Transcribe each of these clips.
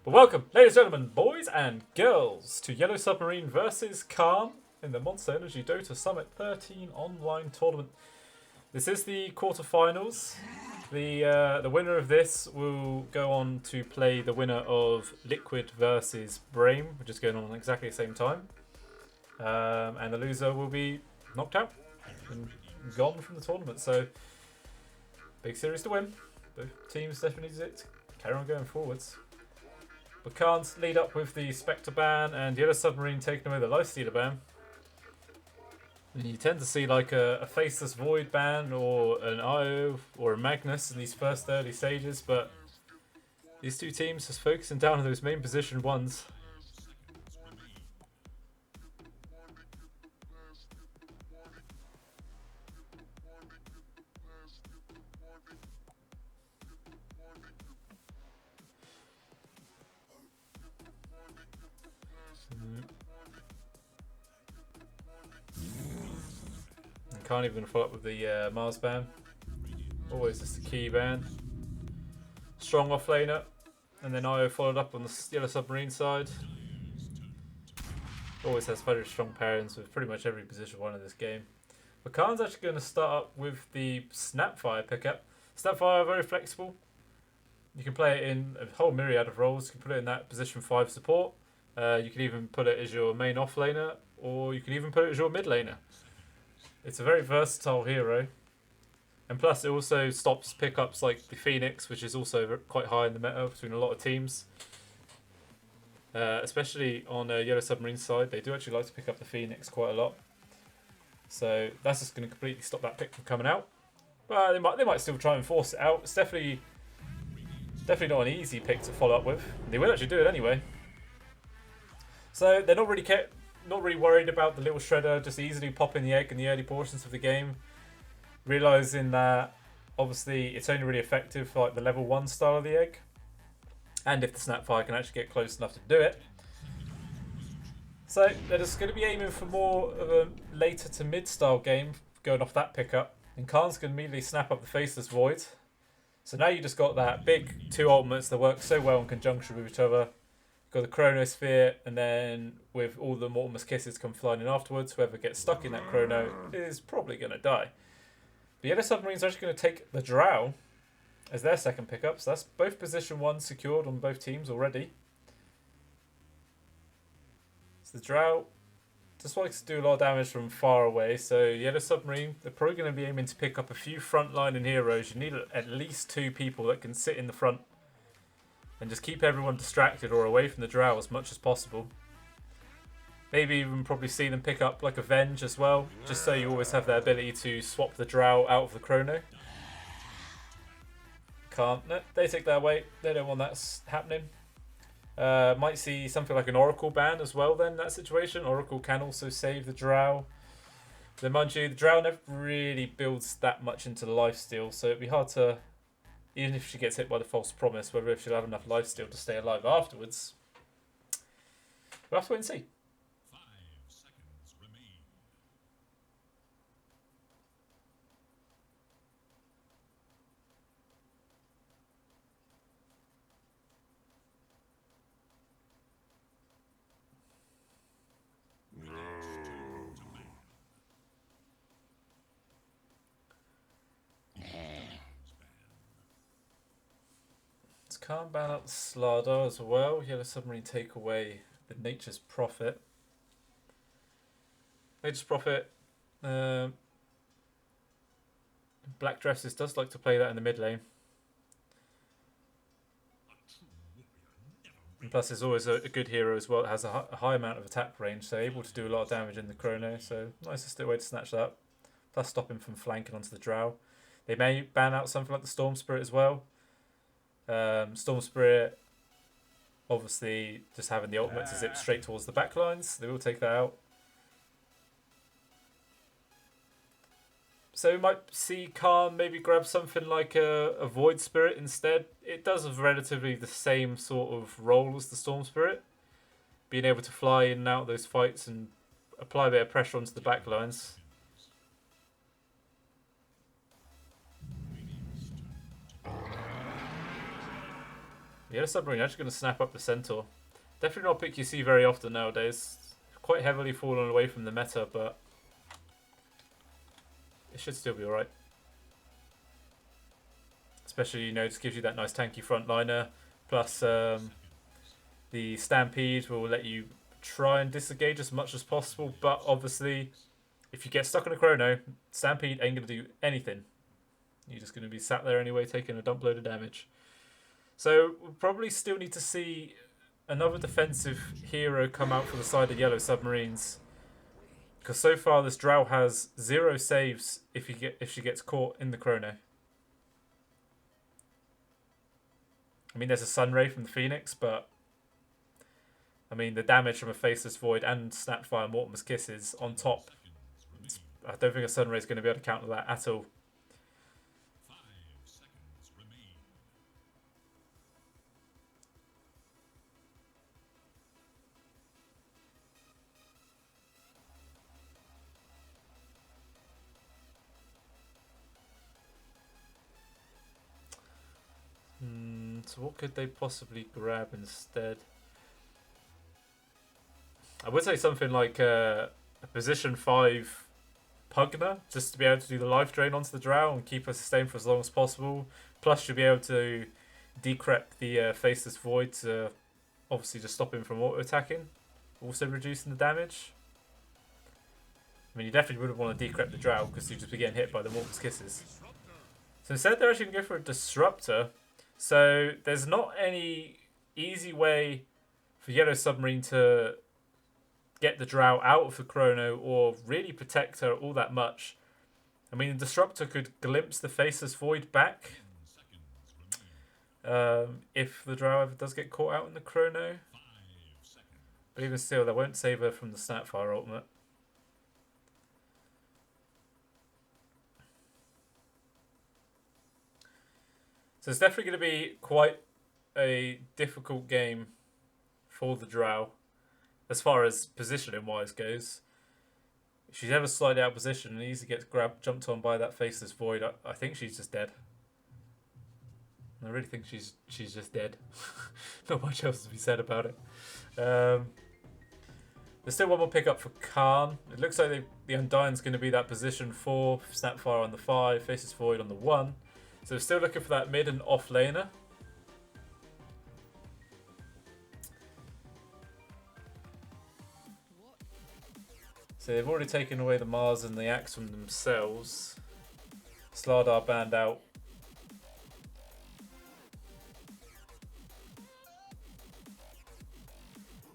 But welcome, ladies and gentlemen, boys and girls, to YellowSubmarine versus Khan in the Monster Energy Dota Summit 13 online tournament. This is the quarterfinals. The winner of this will go on to play the winner of Liquid versus Brame, which is going on at exactly the same time. And the loser will be knocked out and gone from the tournament. So, big series to win. Both teams definitely need it to carry on going forwards. But Khan's lead up with the Spectre ban and YellowSubmarine taking away the Lifestealer ban. And you tend to see like a Faceless Void ban or an IO or a Magnus in these first early stages, but these two teams just focusing down on those main position ones. Can't even follow up with the Mars ban. Always just a key ban. Strong offlaner. And then IO followed up on the YellowSubmarine side. Always has very strong pairings with pretty much every position one in this game. But Khan's actually going to start up with the Snapfire pickup. Snapfire, very flexible. You can play it in a whole myriad of roles. You can put it in that position 5 support. You can even put it as your main offlaner, or you can even put it as your mid laner. It's a very versatile hero, and plus it also stops pickups like the Phoenix, which is also quite high in the meta between a lot of teams. Especially on YellowSubmarine side, they do actually like to pick up the Phoenix quite a lot. So that's just going to completely stop that pick from coming out. But they might still try and force it out. It's definitely not an easy pick to follow up with. They will actually do it anyway. So they're not really worried about the little shredder just easily popping the egg in the early portions of the game, realizing that obviously it's only really effective for like the level 1 style of the egg, and if the Snapfire can actually get close enough to do it. So they're just going to be aiming for more of a later to mid style game going off that pickup, and Khan's going to immediately snap up the Faceless Void. So now you just got that big 2 ultimates that work so well in conjunction with each other. Got the Chronosphere, and then with all the Mortimer's Kisses come flying in afterwards, whoever gets stuck in that Chrono is probably going to die. The YellowSubmarine's actually going to take the Drow as their second pickup, so that's both position 1 secured on both teams already. So the Drow just likes to do a lot of damage from far away, so YellowSubmarine, they're probably going to be aiming to pick up a few frontline and heroes. You need at least 2 people that can sit in the front and just keep everyone distracted or away from the Drow as much as possible. Maybe even probably see them pick up like a Venge as well, just so you always have the ability to swap the Drow out of the Chrono. Can't. No, they take that away. They don't want that happening. Might see something like an Oracle ban as well then in that situation. Oracle can also save the Drow. Then mind you, the Drow never really builds that much into the lifesteal, so it'd be hard to, even if she gets hit by the false promise, whether if she'll have enough lifesteal to stay alive afterwards. We'll have to wait and see. 5 seconds remain. Can't ban out the Slardar as well. YellowSubmarine take away the Nature's Prophet. Nature's Prophet. Black Dresses does like to play that in the mid lane. And plus, there's always a good hero as well that has a high amount of attack range, so able to do a lot of damage in the Chrono. So nice way to snatch that up. Plus, stop him from flanking onto the Drow. They may ban out something like the Storm Spirit as well. Storm Spirit, obviously, just having the ultimate to zip straight towards the backlines. They will take that out. So we might see Khan maybe grab something like a Void Spirit instead. It does have relatively the same sort of role as the Storm Spirit. Being able to fly in and out of those fights and apply a bit of pressure onto the backlines. Yellow Submarine actually going to snap up the Centaur. Definitely not a pick you see very often nowadays. Quite heavily fallen away from the meta, but it should still be alright. Especially, you know, it just gives you that nice tanky frontliner. Plus, the Stampede will let you try and disengage as much as possible. But obviously, if you get stuck on a chrono, Stampede ain't going to do anything. You're just going to be sat there anyway, taking a dump load of damage. So, we'll probably still need to see another defensive hero come out for the side of Yellow Submarines. Because so far, this Drow has 0 saves if she gets caught in the chrono. I mean, there's a Sunray from the Phoenix, but I mean, the damage from a Faceless Void and Snapfire Mortimer's Kisses on top. I don't think a Sunray is going to be able to counter that at all. 5 seconds remain. So what could they possibly grab instead? I would say something like a position 5 Pugner, just to be able to do the life drain onto the Drow and keep her sustained for as long as possible. Plus, you'll be able to decrep the Faceless Void to obviously just stop him from auto-attacking, also reducing the damage. I mean, you definitely wouldn't want to decrep the Drow because you'd just be getting hit by the Morp's Kisses. So instead, they're actually going to go for a Disruptor. So there's not any easy way for Yellow Submarine to get the Drow out of the chrono or really protect her all that much. I mean, the Disruptor could glimpse the Faceless Void back if the Drow ever does get caught out in the chrono. But even still, that won't save her from the Snapfire ultimate. So it's definitely going to be quite a difficult game for the Drow as far as positioning wise goes. If she's ever slightly out of position and easily gets jumped on by that Faceless Void, I think she's just dead. I really think she's just dead. Not much else to be said about it. There's still one more pickup for Khan. It looks like the Undying's going to be that position 4, Snapfire on the 5, Faceless Void on the 1. So we're still looking for that mid and off laner. So they've already taken away the Mars and the Axe from themselves. Slardar banned out.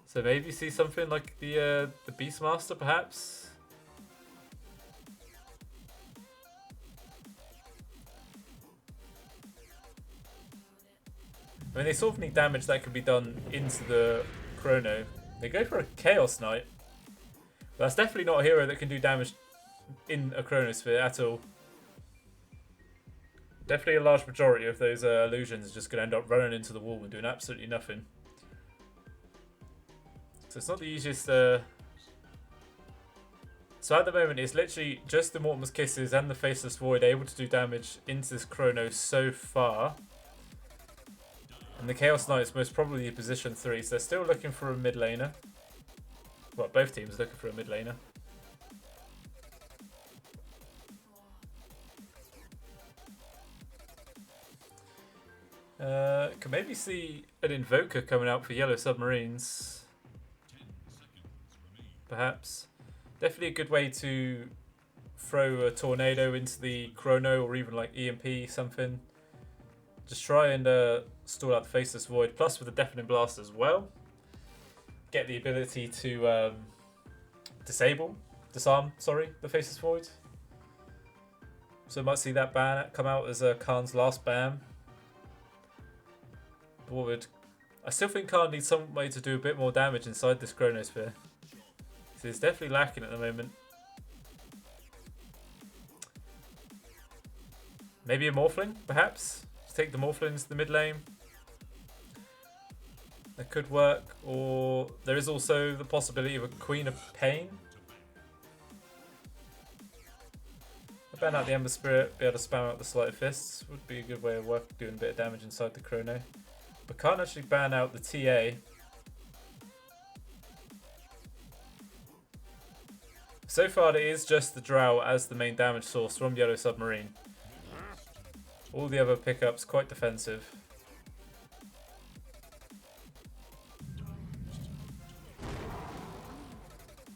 So maybe see something like the Beastmaster perhaps. I mean, they sort of need damage that can be done into the chrono. They go for a Chaos Knight. But that's definitely not a hero that can do damage in a chronosphere at all. Definitely a large majority of those illusions are just going to end up running into the wall and doing absolutely nothing. So it's not the easiest. So at the moment, it's literally just the Mortimer's Kisses and the Faceless Void able to do damage into this chrono so far. And the Chaos Knight is most probably position 3, so they're still looking for a mid laner. Well, both teams are looking for a mid laner. Can maybe see an Invoker coming out for Yellow Submarines. Perhaps. Definitely a good way to throw a Tornado into the Chrono or even like EMP something. Just try and stall out the Faceless Void, plus with the Deafening Blast as well. Get the ability to disarm, the Faceless Void. So I might see that ban come out as Khan's last ban. But I still think Khan needs some way to do a bit more damage inside this Chronosphere. So it's definitely lacking at the moment. Maybe a Morphling, perhaps? Take the Morphlings to the mid lane. That could work. Or there is also the possibility of a Queen of Pain. Ban out the Ember Spirit, be able to spam out the Sleight of Fists. Would be a good way of doing a bit of damage inside the Chrono. But can't actually ban out the TA. So far it is just the Drow as the main damage source from Yellow Submarine. All the other pickups quite defensive.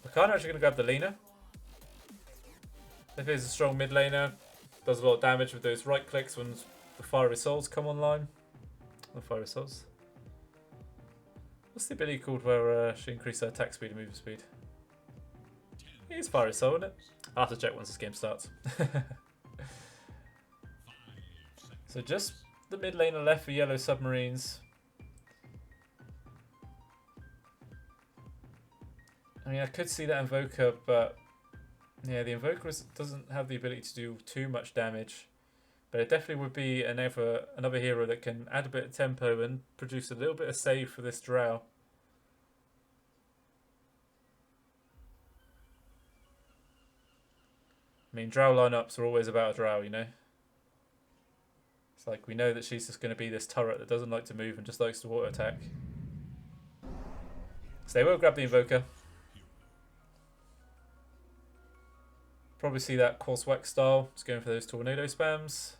Bakana actually going to grab the laner. If he's a strong mid laner, does a lot of damage with those right clicks when the Fiery Souls come online. The Fiery Souls. What's the ability called where she increases her attack speed and movement speed? It is Fiery Soul, isn't it? I'll have to check once this game starts. So just the mid laner left for Yellow Submarines. I mean, I could see that Invoker, but yeah, the Invoker doesn't have the ability to do too much damage. But it definitely would be another hero that can add a bit of tempo and produce a little bit of save for this Drow. I mean, Drow lineups are always about a Drow, you know? It's like we know that she's just going to be this turret that doesn't like to move and just likes to auto attack. So they will grab the Invoker. Probably see that Corswack style. Just going for those tornado spams.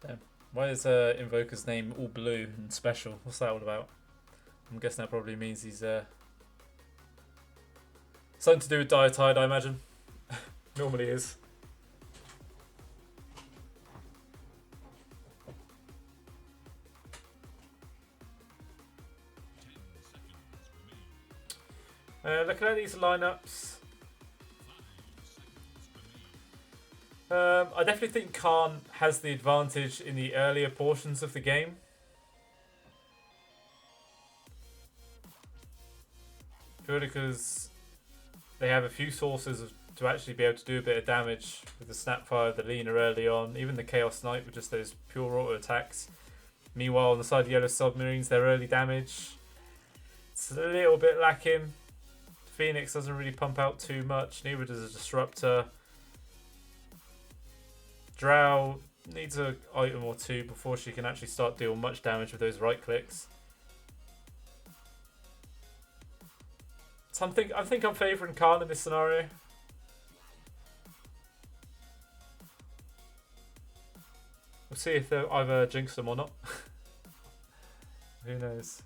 Damn. Why is Invoker's name all blue and special? What's that all about? I'm guessing that probably means he's something to do with Diatide, I imagine. Normally is. Looking at these lineups, I definitely think Khan has the advantage in the earlier portions of the game. Purely because they have a few sources to actually be able to do a bit of damage with the Snapfire, the Lena early on, even the Chaos Knight with just those pure auto attacks. Meanwhile, on the side of Yellow Submarines, their early damage, it's a little bit lacking. Phoenix doesn't really pump out too much, neither does a Disruptor. Drow needs an item or two before she can actually start dealing much damage with those right clicks. So I think I'm favouring Khan in this scenario. We'll see if I've jinxed them or not. Who knows?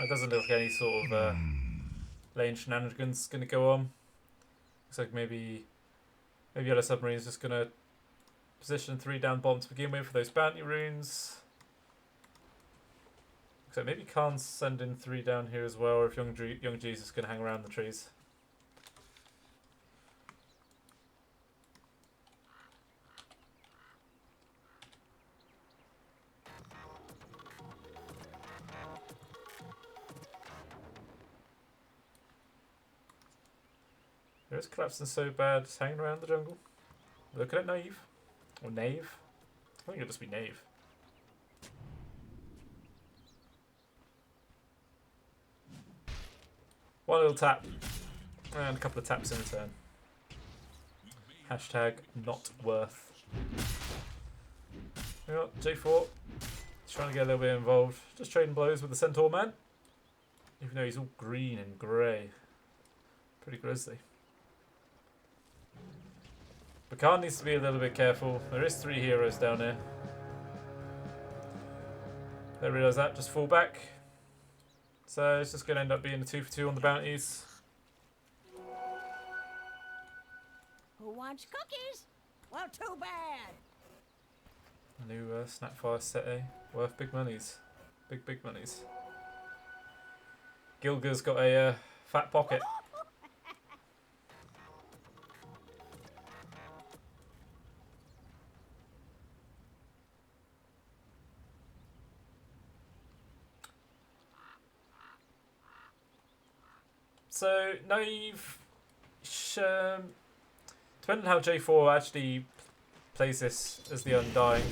It doesn't look like any sort of lane shenanigans going to go on. Looks like maybe Yellow Submarine is just going to position 3 down bottom to begin with for those bounty runes. Looks like maybe Khan's sending 3 down here as well, or if Young G's is going to hang around the trees. There is collapsing so bad, just hanging around the jungle. Looking at Naive. Or Knave. I think it'll just be Knave. One little tap. And a couple of taps in return. Hashtag not worth. You know what, J4. He's trying to get a little bit involved. Just trading blows with the Centaur man. Even though he's all green and grey. Pretty grisly. But Khan needs to be a little bit careful. There is 3 heroes down here. Don't realise that. Just fall back. So it's just going to end up being a 2 for 2 on the bounties. Who wants cookies? Well, too bad. New Snapfire set A. Worth big monies. Big monies. Gilga's got a fat pocket. So, Naive, depending on how J4 actually plays this as the Undying,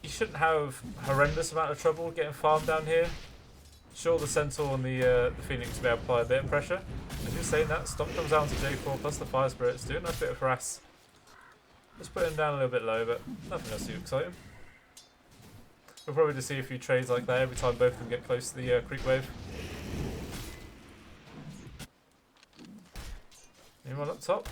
you shouldn't have horrendous amount of trouble getting farmed down here. Sure, the Centaur and the Phoenix will be able to apply a bit of pressure. And just saying that, Stomp comes down to J4 plus the Fire Spirits, doing a nice bit of harass. Just put him down a little bit low, but nothing else too exciting. We'll probably just see a few trades like that every time both of them get close to the creep wave. Anyone up top?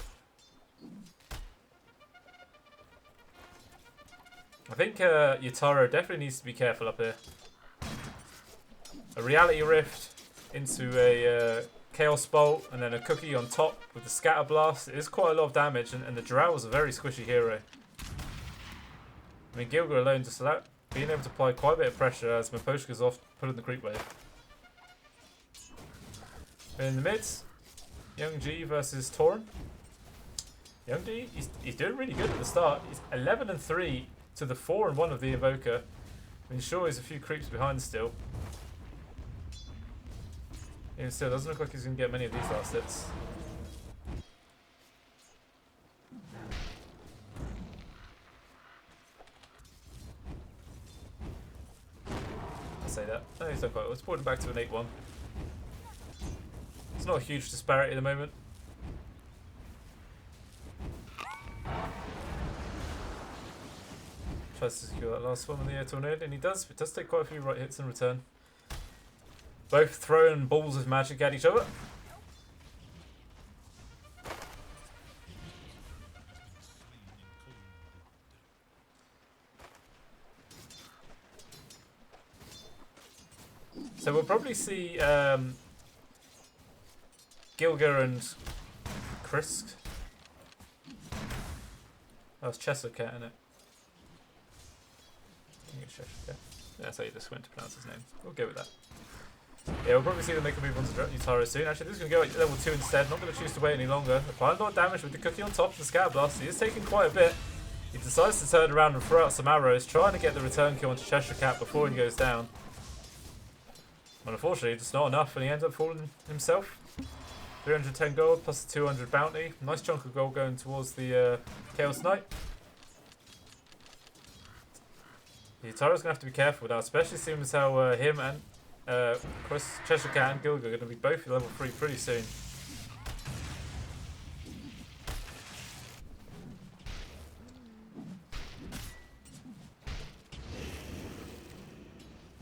I think Yataro definitely needs to be careful up here. A Reality Rift into a Chaos Bolt and then a Cookie on top with the Scatter Blast. It is quite a lot of damage, and the Drow was a very squishy hero. I mean, Gilga alone just being able to apply quite a bit of pressure as Miposhka's off pulling the creep wave. In the mids, Young G versus Tauren. Young G, he's doing really good at the start. He's 11 and 3 to the 4 and 1 of the Evoker. I mean, sure, he's a few creeps behind still. Even still, doesn't look like he's going to get many of these last hits. I'll say that. No, he's done quite well. Let's put it back to an 8-1. It's not a huge disparity at the moment. Tries to secure that last one with the tornado, and he does. It does take quite a few right hits in return. Both throwing balls of magic at each other. So we'll probably see Gilga and Krisk. That was Cheshire-Cat, isn't it? I think it's Cheshire-Cat. That's how you just went to pronounce his name. We'll go with that. Yeah, we'll probably see them make a move on to Yutaro soon. Actually, this is going to go at level 2 instead. Not going to choose to wait any longer. Applying a lot of damage with the Cookie on top of the Scatter Blast. He is taking quite a bit. He decides to turn around and throw out some arrows, trying to get the return kill onto Cheshire-Cat before he goes down. But unfortunately, just not enough, and he ends up falling himself. 310 gold plus the 200 bounty. Nice chunk of gold going towards the Chaos Knight. Yutaro's going to have to be careful now, especially seeing as how him and Cheshire-Cat and Gilga are going to be both level 3 pretty soon.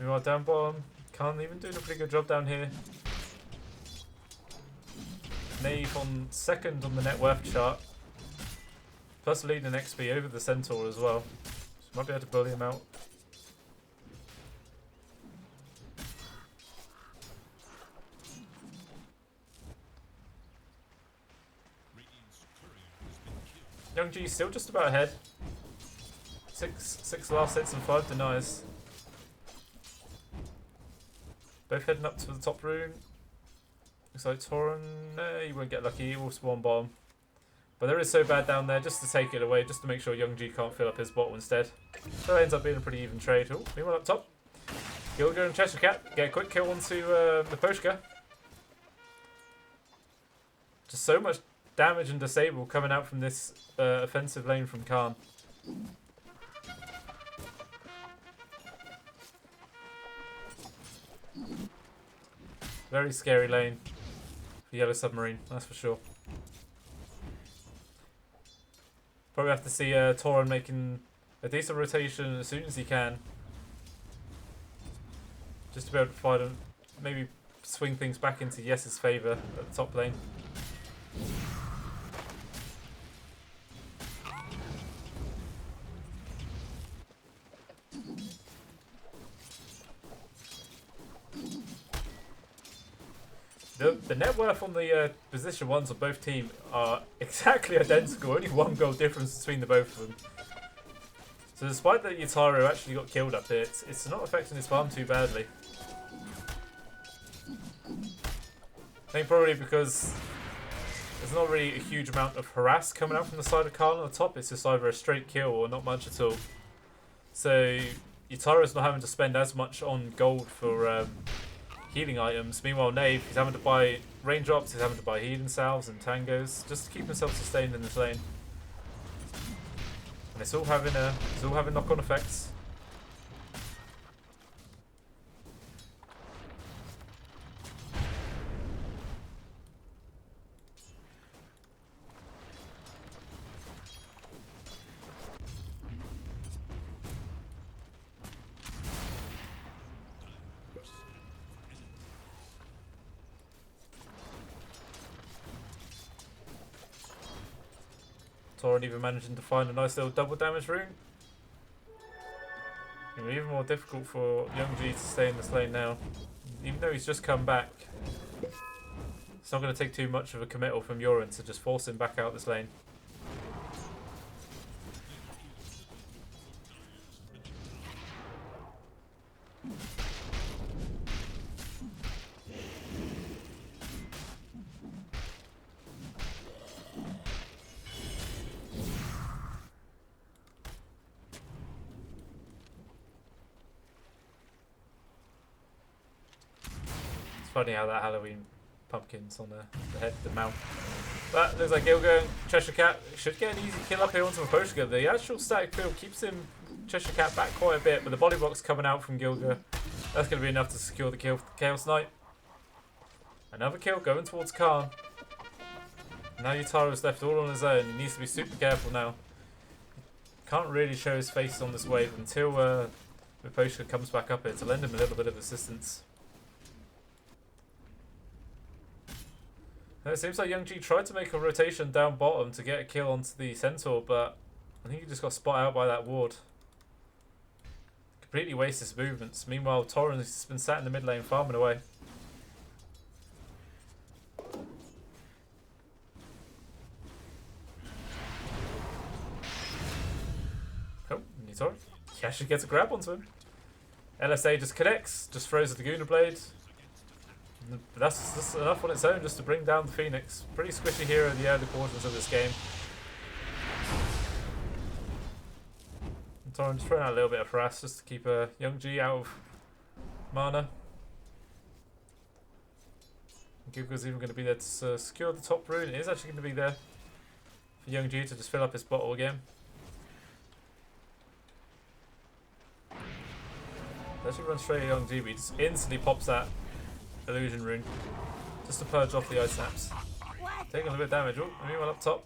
Meanwhile, down bottom, Khan even doing a pretty good job down here. Knave on second on the net worth chart, plus leading an XP over the Centaur as well. So might be able to bully him out. Young G still just about ahead. Six last hits and 5 denies. Both heading up to the top rune. Looks like Tauren, he won't get lucky, he will spawn bottom. But there is so bad down there just to take it away, just to make sure Young G can't fill up his bottle instead. So it ends up being a pretty even trade. Oh, meanwhile up top, Gilga and Cheshire-Cat get a quick kill onto Miposhka. Just so much damage and disable coming out from this offensive lane from Khan. Very scary lane for YellowSubmarine, that's for sure. Probably have to see Tauren making a decent rotation as soon as he can. Just to be able to fight him, maybe swing things back into Yes's favour at the top lane. The net worth on the position ones on both teams are exactly identical. Only 1 goal difference between the both of them. So despite that Yutaro actually got killed up here, it's not affecting his farm too badly. I think probably because there's not really a huge amount of harass coming out from the side of Khan on the top. It's just either a straight kill or not much at all. So Yutaro's not having to spend as much on gold for healing items. Meanwhile, Knave, he's having to buy raindrops, he's having to buy healing salves and tangos just to keep himself sustained in this lane. And it's all having knock-on effects. Torrent even managing to find a nice little double damage rune. It'll be even more difficult for Young G to stay in this lane now. Even though he's just come back, it's not going to take too much of a committal from Yorin to just force him back out this lane. Funny how that Halloween pumpkin's on the head, the mount. That looks like Gilga. Cheshire Cat should get an easy kill up here onto Maposhka. The actual static field keeps him, Cheshire Cat, back quite a bit, but the body block's coming out from Gilga. That's going to be enough to secure the kill for the Chaos Knight. Another kill going towards Khan. Now Yutaro's left all on his own. He needs to be super careful now. Can't really show his face on this wave until Maposhka comes back up here to lend him a little bit of assistance. It seems like Young G tried to make a rotation down bottom to get a kill onto the Centaur, but I think he just got spot out by that ward. Completely wastes his movements. Meanwhile, Torrent has been sat in the mid lane farming away. Oh, new Torrent. He actually gets a grab onto him. LSA just connects, just throws the Laguna Blade. That's enough on its own just to bring down the Phoenix. Pretty squishy here in the early quarters of this game. And Torrent just throwing out a little bit of harass just to keep Young G out of mana. Gilga's even going to be there to secure the top rune. It is actually going to be there for Young G to just fill up his bottle again. Actually runs straight at Young G, but he just instantly pops that illusion rune just to purge off the ice snaps. Taking a little bit of damage. Oh, meanwhile up top,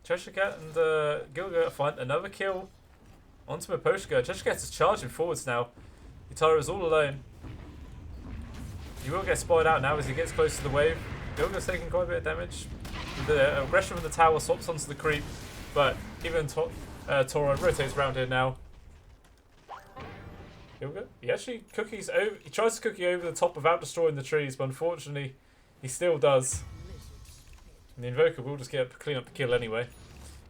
Cheshire Cat and Gilga find another kill onto Maposhka. Cheshire Cat is charging forwards now. Yutaro is all alone. He will get spotted out now as he gets close to the wave. Gilga's taking quite a bit of damage. The aggression from the tower swaps onto the creep, but even Torrent rotates around here now. Gilga? He actually cookies over. He tries to cookie over the top without destroying the trees, but unfortunately, he still does. And the Invoker will just clean up the kill anyway.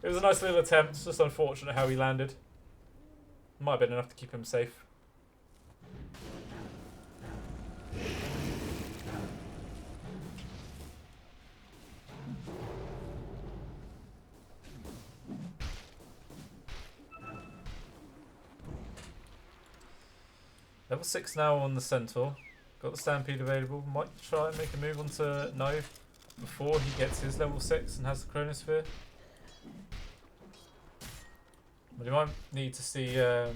It was a nice little attempt. It's just unfortunate how he landed. Might have been enough to keep him safe. Level 6 now on the Centaur. Got the Stampede available. Might try and make a move onto Knife before he gets his level 6 and has the Chronosphere. But you might need to see the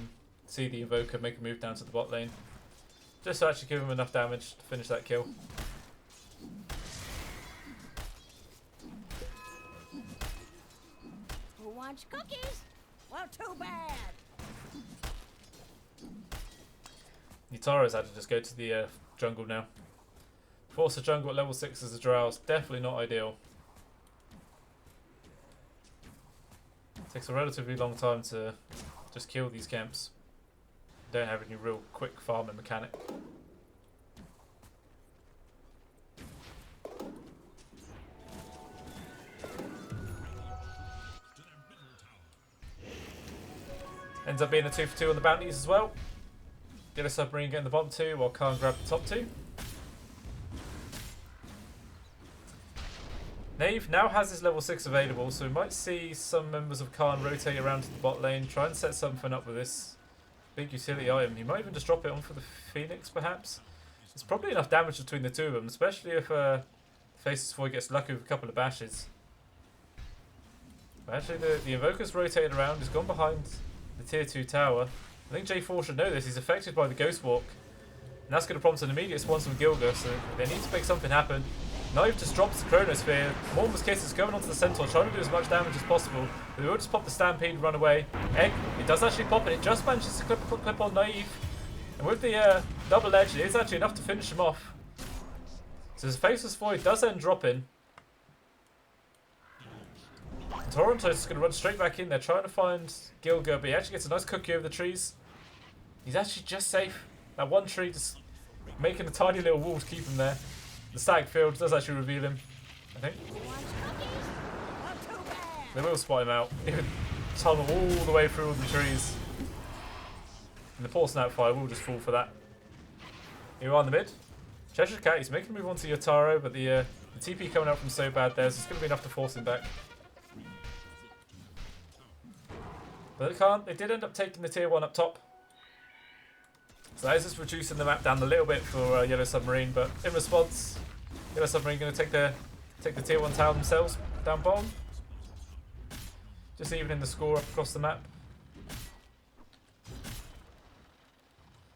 Invoker make a move down to the bot lane. Just to actually give him enough damage to finish that kill. Who wants cookies? Well, too bad. Yutaro's had to just go to the jungle now. Force a jungle at level 6 as a drow is definitely not ideal. Takes a relatively long time to just kill these camps. Don't have any real quick farming mechanic. Ends up being a 2 for 2 on the bounties as well. Yellow Submarine getting the bottom 2 while Khan grabbed the top 2. Knave now has his level 6 available, so we might see some members of Khan rotate around to the bot lane, try and set something up with this big utility item. He might even just drop it on for the Phoenix, perhaps. There's probably enough damage between the two of them, especially if Faceless Void gets lucky with a couple of bashes. But actually, the Invoker's rotated around, he's gone behind the tier 2 tower. I think J4 should know this, he's affected by the Ghost Walk. And that's going to prompt an immediate spawn from Gilga, so they need to make something happen. Knife just drops the Chronosphere. Mormon's Kiss is going onto the Centaur, trying to do as much damage as possible. But they will just pop the Stampede and run away. Egg, it does actually pop it. It just manages to clip on Naive. And with the double edge, it is actually enough to finish him off. So his Faceless Void does end dropping. Toronto's just going to run straight back in there, trying to find Gilga, but he actually gets a nice cookie over the trees. He's actually just safe. That one tree just making a tiny little wall to keep him there. The static field does actually reveal him, I think. They will spot him out. He would tunnel all the way through all the trees. And the poor Snapfire will just fall for that. Here we are in the mid. Cheshire Cat, he's making a move onto Yotaro, but the TP coming out from so bad there, so it's going to be enough to force him back. But they can't. They did end up taking the tier 1 up top. So that is just reducing the map down a little bit for Yellow Submarine, but in response, Yellow Submarine going to take the tier 1 tower themselves down bottom. Just evening the score up across the map.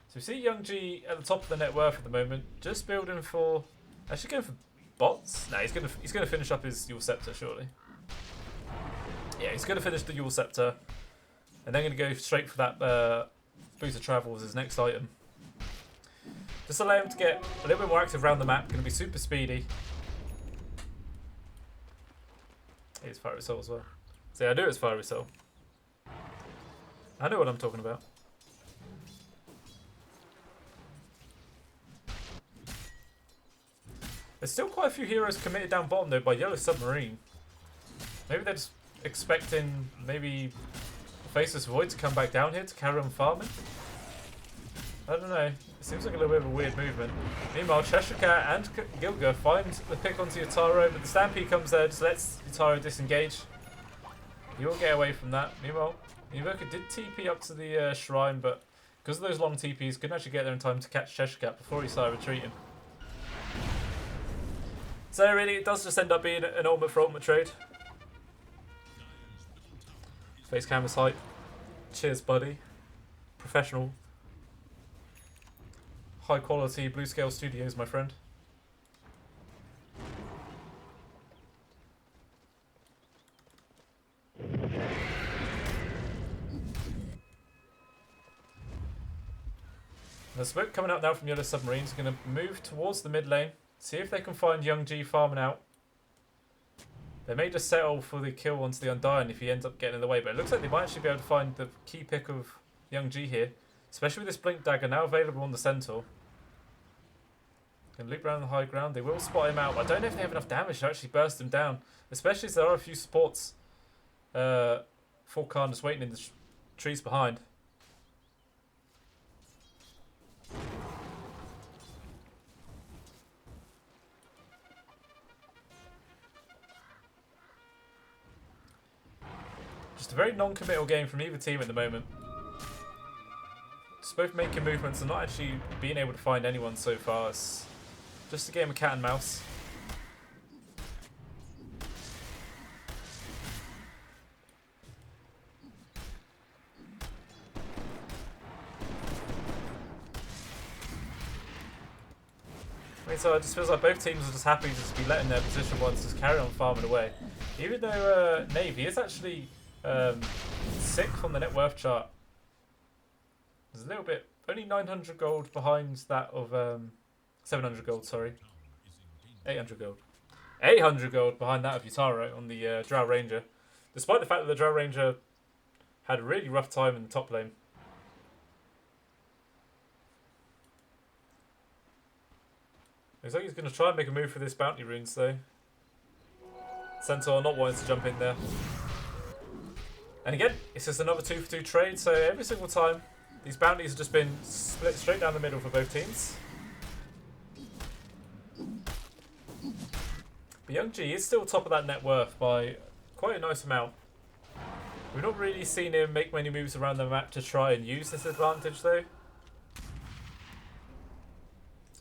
So we see Young G at the top of the net worth at the moment, just building for, actually going for bots. No, he's gonna finish up his Yule Scepter surely. Yeah, he's gonna finish the Yule Scepter, and then gonna go straight for that Boots of Travel as his next item. Just allow him to get a little bit more active around the map. Going to be super speedy. It's Fiery Soul as well. See, I do it's Fiery Soul. I know what I'm talking about. There's still quite a few heroes committed down bottom though by Yellow Submarine. Maybe they're just expecting maybe Faceless Void to come back down here to carry on farming. I don't know. It seems like a little bit of a weird movement. Meanwhile, Cheshire Cat and Gilga find the pick onto Yotaro, but the Stampede comes there, just lets Yotaro disengage. He will get away from that. Meanwhile, Invoker did TP up to the shrine, but because of those long TPs, couldn't actually get there in time to catch Cheshire Cat before he started retreating. So really, it does just end up being an ultimate for ultimate trade. Face canvas height. Cheers, buddy. Professional. High quality Blue Scale Studios, my friend. The smoke coming out now from Yellow Submarine is going to move towards the mid lane. See if they can find Young G farming out. They may just settle for the kill onto the Undying if he ends up getting in the way, but it looks like they might actually be able to find the key pick of Young G here, especially with this Blink Dagger now available on the Centaur. Can loop around the high ground. They will spot him out. I don't know if they have enough damage to actually burst him down, especially as there are a few supports for Khan just waiting in the trees behind. Just a very non-committal game from either team at the moment. Just both making movements and not actually being able to find anyone so far. It's just a game of cat and mouse. I mean, so it just feels like both teams are just happy to just be letting their position ones just carry on farming away. Even though Navy is actually 6th on the net worth chart. There's a little bit, only 900 gold behind that of 700 gold, sorry. 800 gold. 800 gold behind that of Yotaro on the Drow Ranger. Despite the fact that the Drow Ranger had a really rough time in the top lane. Looks like he's going to try and make a move for this bounty runes though. Centaur not wanting to jump in there. And again, it's just another 2 for 2 trade, so every single time these bounties have just been split straight down the middle for both teams. But Young G is still top of that net worth by quite a nice amount. We've not really seen him make many moves around the map to try and use this advantage though.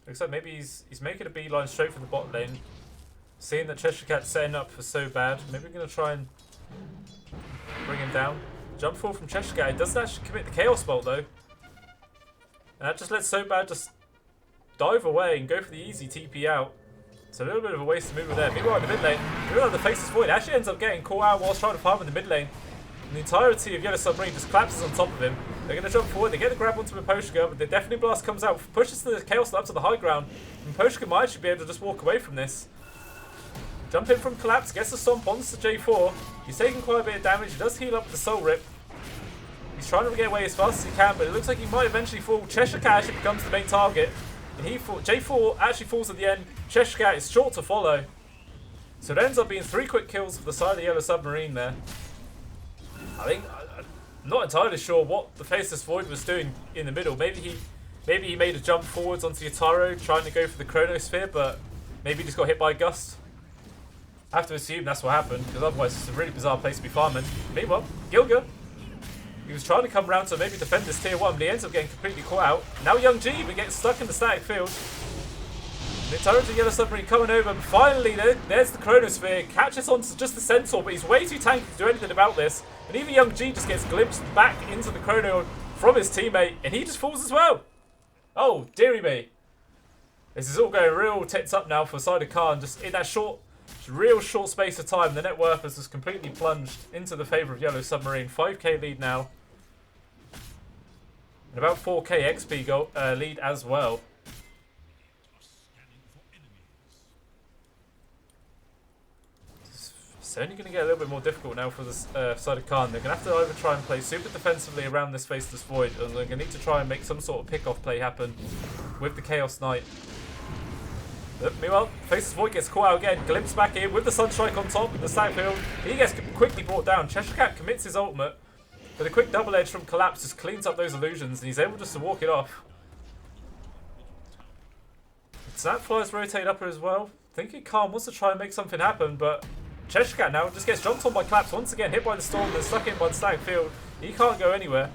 Looks like maybe he's making a beeline straight for the bot lane. Seeing that Cheshire Cat's setting up for so bad, maybe we're going to try and bring him down. Jump forward from Cheshire Cat. He doesn't actually commit the Chaos Bolt though. And that just lets So Bad just dive away and go for the easy TP out. It's a little bit of a waste of movement there. Meanwhile in the mid lane, the Faceless Void actually ends up getting caught out whilst trying to farm in the mid lane. And the entirety of YellowSubmarine just collapses on top of him. They're going to jump forward, they get the grab onto Miposhka, but the Deafening Blast comes out, pushes the Chaos up to the high ground. And Miposhka might actually be able to just walk away from this. Jump in from Collapse, gets the stomp onto J4. He's taking quite a bit of damage, he does heal up with the Soul Rip. He's trying to get away as fast as he can, but it looks like he might eventually fall. Cheshire Cat actually becomes the main target. And J4 actually falls at the end. Cheshire Cat is short to follow. So it ends up being 3 quick kills for the side of the YellowSubmarine there. I think, I'm not entirely sure what the Faceless Void was doing in the middle. Maybe he made a jump forwards onto Yataro, trying to go for the Chronosphere, but maybe he just got hit by a Gust. I have to assume that's what happened, because otherwise it's a really bizarre place to be farming. Meanwhile, Gilga, he was trying to come around to maybe defend this tier 1, but he ends up getting completely caught out. Now Young G, but gets stuck in the static field. The entirety of YellowSubmarine coming over, and finally there's the Chronosphere, catches onto just the Centaur, but he's way too tanky to do anything about this. And even Young G just gets glimpsed back into the Chrono from his teammate, and he just falls as well. Oh, dearie me. This is all going real tits up now for side of Khan, just in that real short space of time. The net worth has just completely plunged into the favour of YellowSubmarine. 5k lead now. And about 4k XP lead as well. It's only going to get a little bit more difficult now for the side of Khan. They're going to have to either try and play super defensively around this Faceless Void, and they're going to need to try and make some sort of pick-off play happen with the Chaos Knight. Meanwhile, Faceless Void gets caught out again, glimpsed back in with the Sunstrike on top in the stack field. He gets quickly brought down. Cheshire Cat commits his ultimate, but a quick double edge from Collapse just cleans up those illusions, and he's able just to walk it off. Snapflies rotate upper as well. Thinking Khan wants to try and make something happen, but Cheshire Cat now just gets jumped on by Collapse once again, hit by the storm, and stuck in by the static field. He can't go anywhere.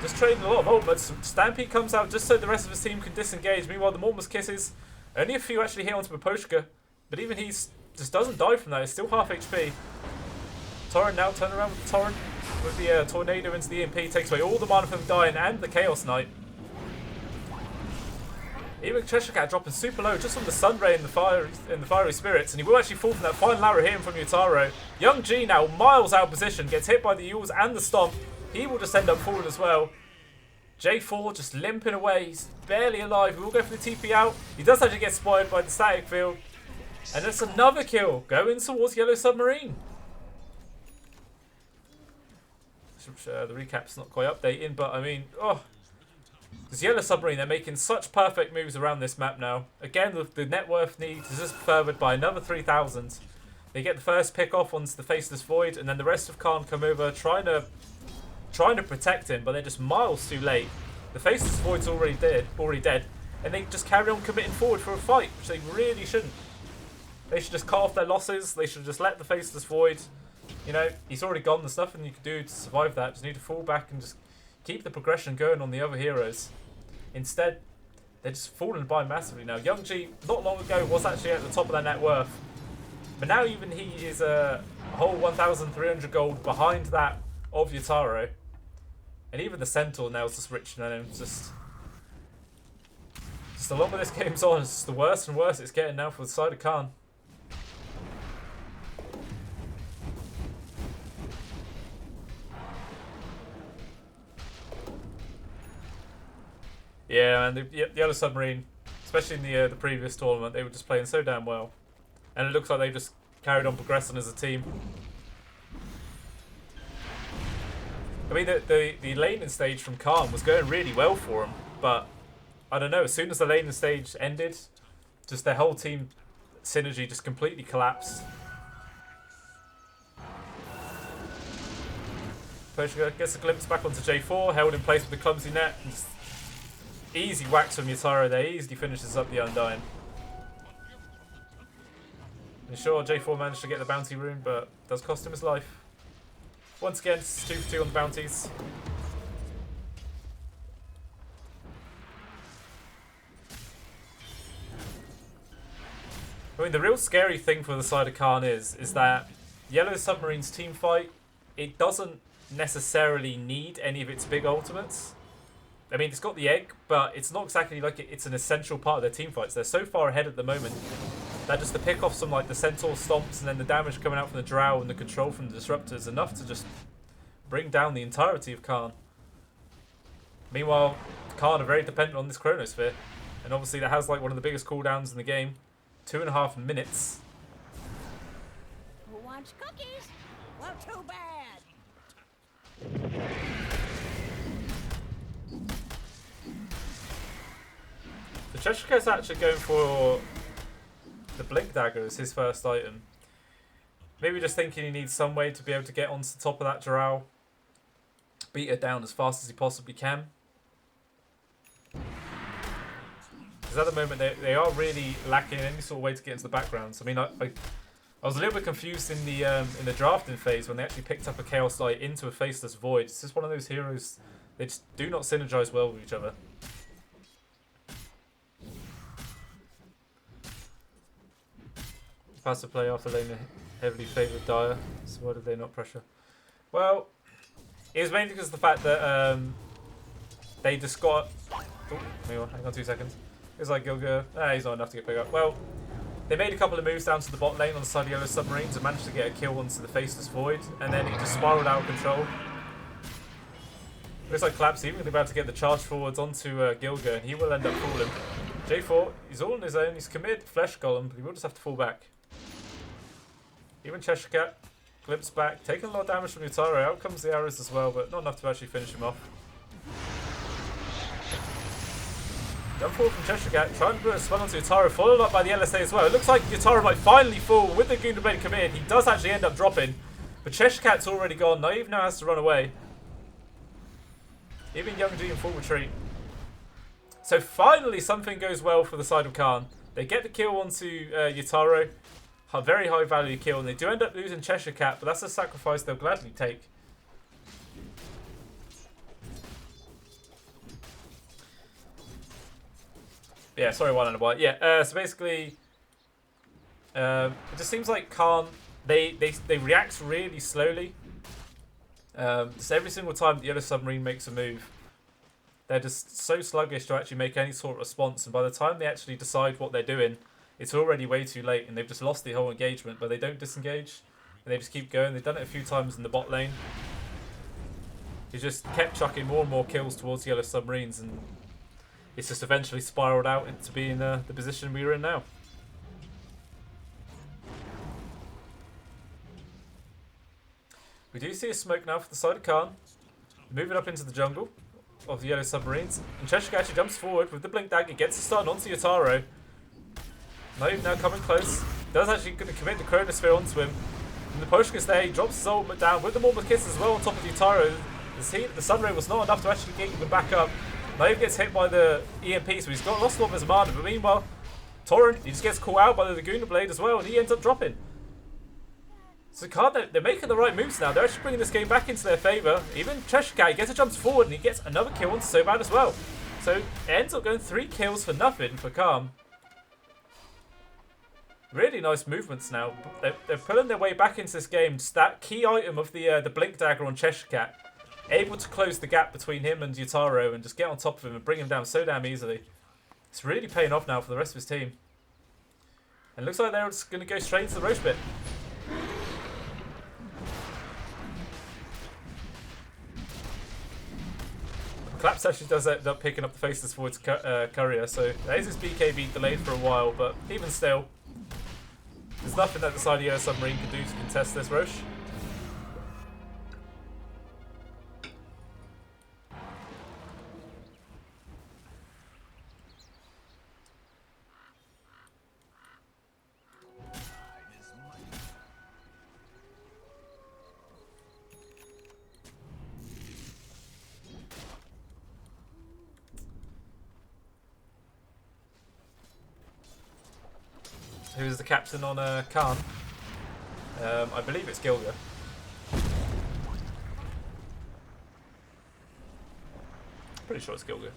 Just trading a lot of ultimates. Stampede comes out just so the rest of his team can disengage. Meanwhile, the Mortimer's Kisses, only a few actually hit onto Miposhka, but even he just doesn't die from that. He's still half HP. Torrent now turn around with the Torrent, with the Tornado into the EMP, takes away all the mana from dying and the Chaos Knight. Even Cheshire Cat dropping super low just from the Sunray and the Fiery Spirits, and he will actually fall from that final arrow hitting from Yutaro. Young G now miles out of position, gets hit by the Yules and the Stomp. He will just end up falling as well. J4 just limping away, he's barely alive. He will go for the TP out. He does actually get spotted by the static field. And it's another kill going towards YellowSubmarine. The recap's not quite updating, but I mean, this YellowSubmarine, they're making such perfect moves around this map now. Again, the net worth need is just furthered by another 3,000. They get the first pick off onto the Faceless Void, and then the rest of Khan come over trying to protect him, but they're just miles too late. The Faceless Void's already dead, and they just carry on committing forward for a fight, which they really shouldn't. They should just cut off their losses. They should just let the Faceless Void, you know, he's already gone. There's nothing you can do to survive that. Just need to fall back and just keep the progression going on the other heroes. Instead, they're just falling by massively now. Young G, not long ago, was actually at the top of their net worth, but now even he is a whole 1,300 gold behind that of Yutaro. And even the Centaur now is just richer than him. Just the longer this game's on, it's just the worse and worse it's getting now for the side of Khan. Yeah, and the YellowSubmarine, especially in the previous tournament, they were just playing so damn well. And it looks like they just carried on progressing as a team. I mean, the laning stage from Khan was going really well for him, but I don't know, as soon as the laning stage ended, just their whole team synergy just completely collapsed. Poshka gets a glimpse back onto J4, held in place with the clumsy net. And just easy whacks from Yataro there, easily finishes up the Undying. And sure, J4 managed to get the bounty rune, but does cost him his life. Once again, 2 for 2 on the bounties. I mean, the real scary thing for the side of Khan is that YellowSubmarine's team fight, it doesn't necessarily need any of its big ultimates. I mean, it's got the egg, but it's not exactly like it's an essential part of their team fights. They're so far ahead at the moment that just to pick off some like the Centaur stomps and then the damage coming out from the Drow and the control from the Disruptor is enough to just bring down the entirety of Khan. Meanwhile, Khan are very dependent on this Chronosphere, and obviously that has like one of the biggest cooldowns in the game. 2.5 minutes. Who wants cookies? Well, too bad. So Cheshika's actually going for the Blink Dagger as his first item. Maybe just thinking he needs some way to be able to get onto the top of that Drow. Beat her down as fast as he possibly can. Because at the moment they are really lacking any sort of way to get into the backgrounds. I mean, I was a little bit confused in the drafting phase when they actually picked up a Chaos Light into a Faceless Void. It's just one of those heroes, they just do not synergize well with each other. Passive play after lane heavily favoured Dire, so why did they not pressure? Well, it was mainly because of the fact that they just got... Oh, hang on 2 seconds. It's like Gilga. He's not enough to get picked up. Well, they made a couple of moves down to the bot lane on the side of YellowSubmarine and managed to get a kill onto the Faceless Void, and then he just spiraled out of control. Looks like Collapse even about to get the charge forwards onto Gilga, and he will end up falling. J4, he's all on his own. He's committed Flesh Golem, but he will just have to fall back. Even Cheshire Cat glimpse back, taking a lot of damage from Yataro. Out comes the arrows as well, but not enough to actually finish him off. Jump forward from Cheshire Cat, trying to put a spell onto Yataro, followed up by the LSA as well. It looks like Yataro might finally fall with the Gunda Blade committed. He does actually end up dropping, but Cheshire Cat's already gone. Naive now has to run away. Even Young G in full retreat. So finally something goes well for the side of Khan. They get the kill onto Yataro. A very high value kill, and they do end up losing Cheshire Cat, but that's a sacrifice they'll gladly take. Yeah, sorry, one and a white. Yeah, so basically, it just seems like Khan, they react really slowly. Just every single time the YellowSubmarine makes a move, they're just so sluggish to actually make any sort of response, and by the time they actually decide what they're doing, it's already way too late, and they've just lost the whole engagement, but they don't disengage, and they just keep going. They've done it a few times in the bot lane. He just kept chucking more and more kills towards YellowSubmarines, and it's just eventually spiraled out into being the position we are in now. We do see a smoke now for the side of Khan, moving up into the jungle of the YellowSubmarines, and Cheshire actually jumps forward with the Blink Dagger, gets a stun onto Yataro. Naive now coming close, does actually going to commit the Chronosphere onto him, and the Poshka's there, he drops his ultimate down with the Mortal Kiss as well on top of Yataro. The Sunray was not enough to actually get him back up. Naive gets hit by the EMP, so he's got lost a lot of his mana, but meanwhile, Torrent, he just gets caught out by the Laguna Blade as well, and he ends up dropping. So Khan, they're making the right moves now. They're actually bringing this game back into their favour. Even Cheshire Cat, he gets a jump forward, and he gets another kill onto So Bad as well. So it ends up going 3 kills for nothing for Khan. Really nice movements now. They're pulling their way back into this game. Just that key item of the Blink Dagger on Cheshire Cat, able to close the gap between him and Yataro and just get on top of him and bring him down so damn easily. It's really paying off now for the rest of his team. And it looks like they're just going to go straight into the roast bit. Collapse actually does end up picking up the Faceless Void's courier, so there's his BKB delayed for a while, but even still, there's nothing that the side of YellowSubmarine can do to contest this Roche. who is the captain on Khan. I believe it's Gilga. Pretty sure it's Gilga.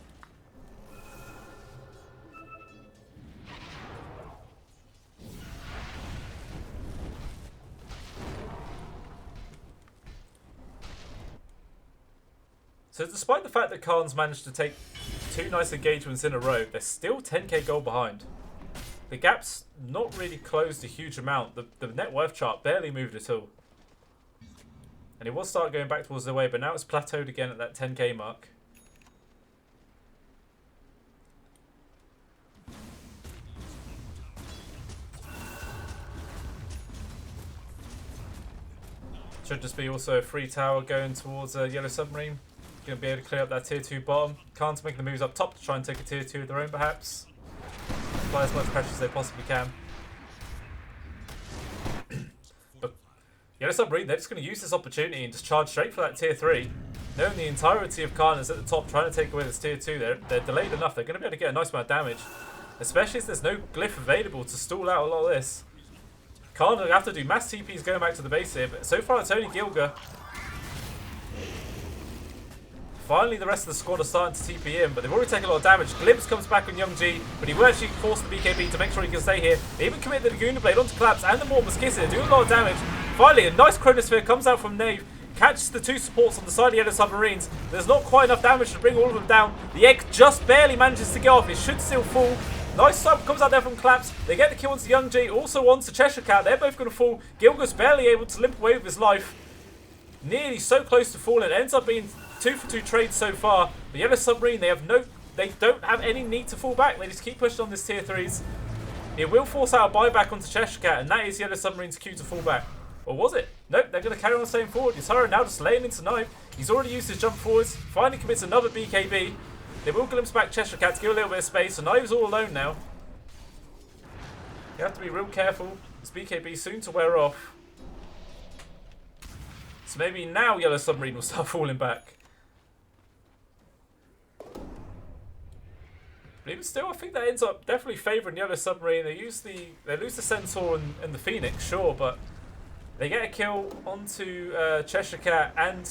So despite the fact that Khan's managed to take 2 nice engagements in a row, they're still 10k gold behind. The gap's not really closed a huge amount. The net worth chart barely moved at all. And it will start going back towards the way, but now it's plateaued again at that 10k mark. Should just be also a free tower going towards YellowSubmarine. Going to be able to clear up that tier 2 bottom. Khan's making the moves up top to try and take a tier 2 of their own perhaps. Apply as much pressure as they possibly can. But YellowSubmarine, they're just going to use this opportunity and just charge straight for that tier 3. Knowing the entirety of Khan is at the top trying to take away this tier 2, they're delayed enough. They're going to be able to get a nice amount of damage. Especially as there's no glyph available to stall out a lot of this. Khan will have to do mass TPs going back to the base here, but so far it's only Gilga. Finally, the rest of the squad are starting to TP in, but they've already taken a lot of damage. Glimpse comes back on Young G, but he will actually force the BKB to make sure he can stay here. They even commit the Laguna Blade onto Collapse and the Mortimer's Kiss here, doing a lot of damage. Finally, a nice Chronosphere comes out from Nave, catches the 2 supports on the side of the YellowSubmarines. There's not quite enough damage to bring all of them down. The egg just barely manages to get off. It should still fall. Nice sub comes out there from Collapse. They get the kill onto Young G, also onto Cheshire Cat. They're both going to fall. Gilga's barely able to limp away with his life. Nearly so close to falling. It ends up being 2 for 2 trades so far. The YellowSubmarine, they don't have any need to fall back. They just keep pushing on this tier 3s. It will force out a buyback onto Cheshire Cat, and that is YellowSubmarine's cue to fall back. Or was it? Nope, they're going to carry on staying forward. Yatara now just laying into Knife. He's already used his jump forwards. Finally commits another BKB. They will glimpse back Cheshire Cat to give a little bit of space. So Knive's all alone now. You have to be real careful. This BKB soon to wear off. So maybe now YellowSubmarine will start falling back. But even still, I think that ends up definitely favouring YellowSubmarine. They lose the Centaur and the Phoenix, sure, but they get a kill onto Cheshire Cat and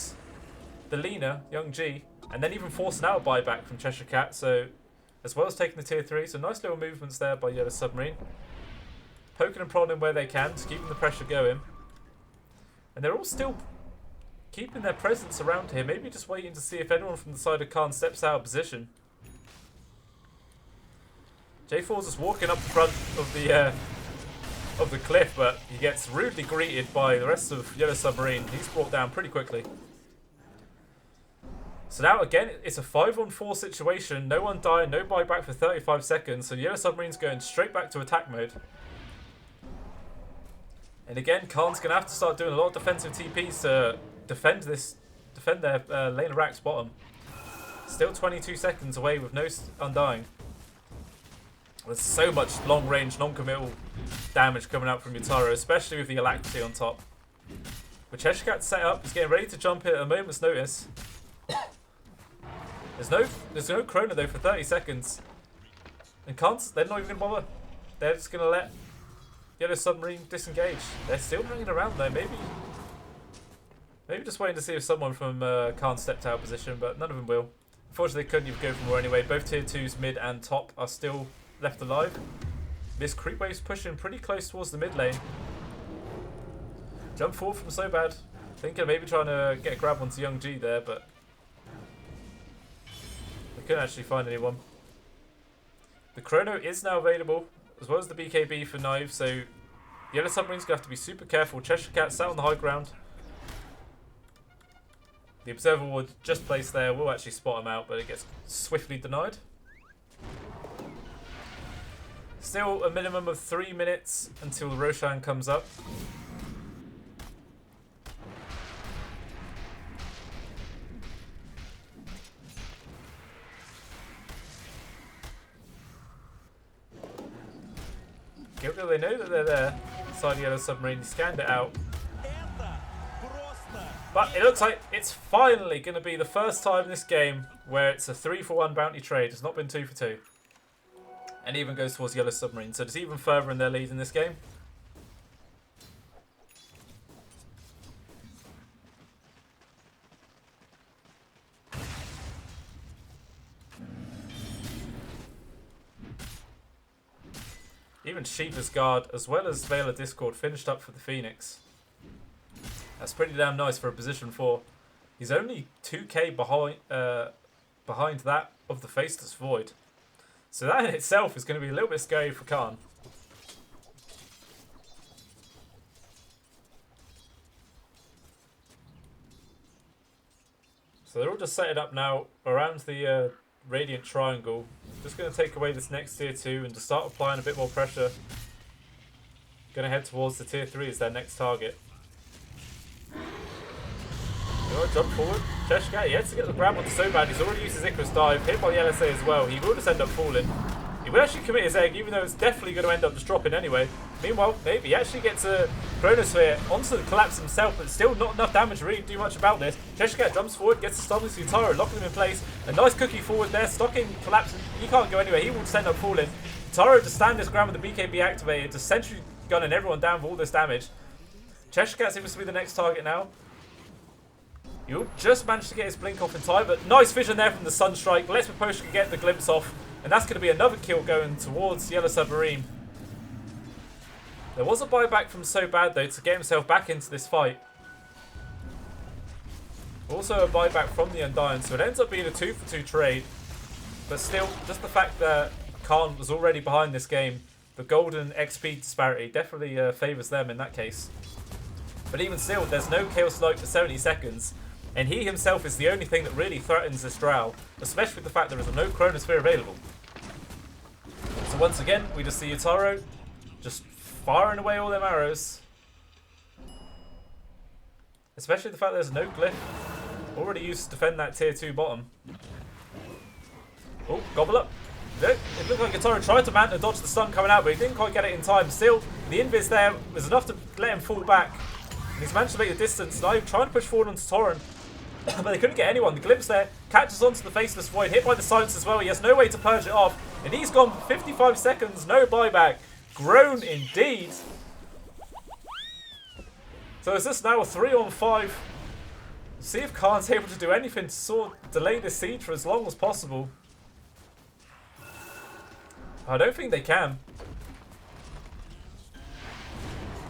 the Lena, Young G, and then even forcing out a buyback from Cheshire Cat, so as well as taking the tier 3. So nice little movements there by YellowSubmarine. Poking and prodding where they can, just keeping the pressure going. And they're all still keeping their presence around here, maybe just waiting to see if anyone from the side of Khan steps out of position. J4's just walking up the front of the cliff, but he gets rudely greeted by the rest of YellowSubmarine. He's brought down pretty quickly. So now again, it's a 5-on-4 situation. No one dying, no buyback for 35 seconds. So YellowSubmarine's going straight back to attack mode. And again, Khan's going to have to start doing a lot of defensive TPs to defend their lane of Rack's bottom. Still 22 seconds away with no undying. There's so much long-range, non-committal damage coming out from Yatara, especially with the Alacrity on top. With Cheshire Cat set up, he's getting ready to jump it at a moment's notice. There's no Chrono though for 30 seconds. And they're not even going to bother. They're just going to let YellowSubmarine disengage. They're still hanging around though, maybe just waiting to see if someone from Khan stepped out of position, but none of them will. Unfortunately, they couldn't even go for more anyway. Both tier 2s, mid and top, are still left alive. This creep wave's pushing pretty close towards the mid lane. Jump forward from so bad. Thinking maybe trying to get a grab onto Young G there, but they couldn't actually find anyone. The Chrono is now available, as well as the BKB for Knife, so YellowSubmarine's going to have to be super careful. Cheshire Cat sat on the high ground. The Observer Ward just placed there will actually spot him out, but it gets swiftly denied. Still a minimum of 3 minutes until the Roshan comes up. Gilga, they know that they're there inside the YellowSubmarine. He scanned it out. But it looks like it's finally going to be the first time in this game where it's a 3-for-1 bounty trade. It's not been 2 for 2. and even goes towards Yellow Submarine. So it's even further in their lead in this game. Even Shiva's Guard, as well as Veil of Discord, finished up for the Phoenix. That's pretty damn nice for a position 4. He's only 2k behind that of the Faceless Void. So that in itself is going to be a little bit scary for Khan. So they're all just setting up now around the Radiant Triangle. Just going to take away this next tier 2 and just start applying a bit more pressure. Going to head towards the tier 3 as their next target. Jump forward. Cheshire, he has to get the grab onto so bad. He's already used his Icarus dive. Hit by the LSA as well. He will just end up falling. He will actually commit his egg, even though it's definitely going to end up just dropping anyway. Meanwhile, maybe he actually gets a Chronosphere onto the collapse himself, but still not enough damage to really do much about this. Cheshire jumps forward, gets the stun with Utaro, locking him in place. A nice cookie forward there, stocking collapse. He can't go anywhere. He will just end up falling. Utaro just stand his ground with the BKB activated, just century gunning everyone down for all this damage. Cheshire seems to be the next target now. He'll just managed to get his blink off in time, but nice vision there from the Sunstrike. Let's Potion can get the glimpse off, and that's going to be another kill going towards Yellow Submarine. There was a buyback from So Bad though to get himself back into this fight. Also a buyback from the Undying, so it ends up being a 2-for-2 trade. But still, just the fact that Khan was already behind this game, the golden XP disparity definitely favours them in that case. But even still, there's no Chaos Light for 70 seconds. And he himself is the only thing that really threatens this Drow, especially with the fact there is no Chronosphere available. So once again, we just see Utaro just firing away all them arrows. Especially the fact there's no Glyph. Already used to defend that tier 2 bottom. Oh, gobble up. It looked like Utaro tried to mount and dodge the stun coming out, but he didn't quite get it in time. Still, the invis there was enough to let him fall back. And he's managed to make the distance. Now trying to push forward onto Torrent. But they couldn't get anyone. The glimpse there catches onto the Faceless Void, hit by the silence as well. He has no way to purge it off. And he's gone for 55 seconds, no buyback. Grown indeed. So is this now a 3-on-5? See if Khan's able to do anything to sort of delay this siege for as long as possible. I don't think they can.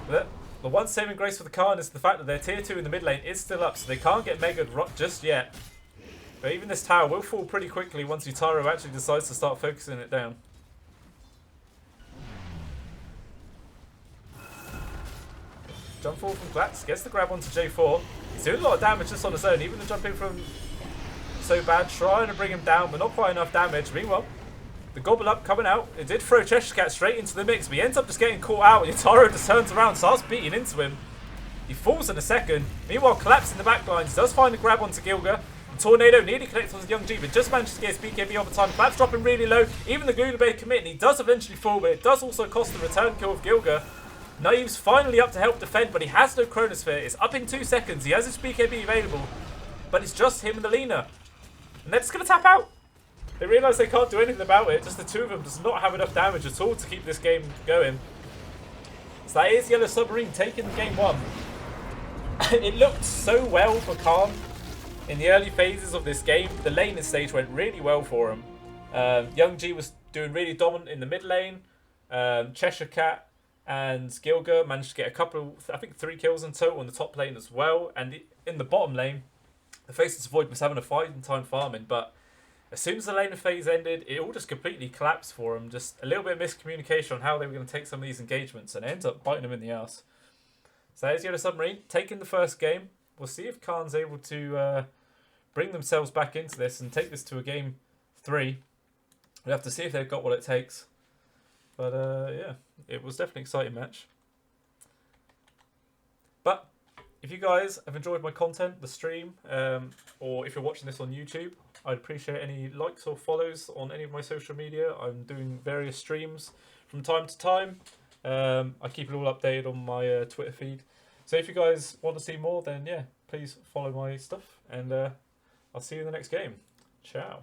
But the one saving grace for the Khan is the fact that their tier 2 in the mid lane is still up, so they can't get megaed just yet. But even this tower will fall pretty quickly once Utaro actually decides to start focusing it down. Jump forward from Glax, gets the grab onto J4. He's doing a lot of damage just on his own, even the jumping from So Bad, trying to bring him down, but not quite enough damage. Meanwhile, the Gobble Up coming out. It did throw Cheshire straight into the mix, but he ends up just getting caught out. Utaro just turns around, starts beating into him. He falls in a second. Meanwhile, Collapse in the back lines does find a grab onto Gilga. And Tornado nearly connects with Young G, but just manages to get his BKB over time. Collapse dropping really low. Even the Gouda Bay commit, and he does eventually fall, but it does also cost the return kill of Gilga. Naive's finally up to help defend, but he has no Chronosphere. It's up in 2 seconds. He has his BKB available, but it's just him and the Lina. And they're just going to tap out. They realise they can't do anything about it. Just the two of them does not have enough damage at all to keep this game going. So that is Yellow Submarine taking the game 1. It looked so well for Khan in the early phases of this game. The laning stage went really well for him. Young G was doing really dominant in the mid lane. Cheshire Cat and Gilga managed to get a couple, I think 3 kills in total in the top lane as well. And in the bottom lane, the Faceless Void was having a fighting time farming, but as soon as the laner phase ended, it all just completely collapsed for him. Just a little bit of miscommunication on how they were going to take some of these engagements, and it ends up biting them in the ass. So there's Yellow Submarine taking the first game. We'll see if Khan's able to bring themselves back into this and take this to a game 3. We'll have to see if they've got what it takes. But yeah, it was definitely an exciting match. But if you guys have enjoyed my content, the stream, or if you're watching this on YouTube, I'd appreciate any likes or follows on any of my social media. I'm doing various streams from time to time. I keep it all updated on my Twitter feed. So if you guys want to see more, then yeah, please follow my stuff. And I'll see you in the next game. Ciao.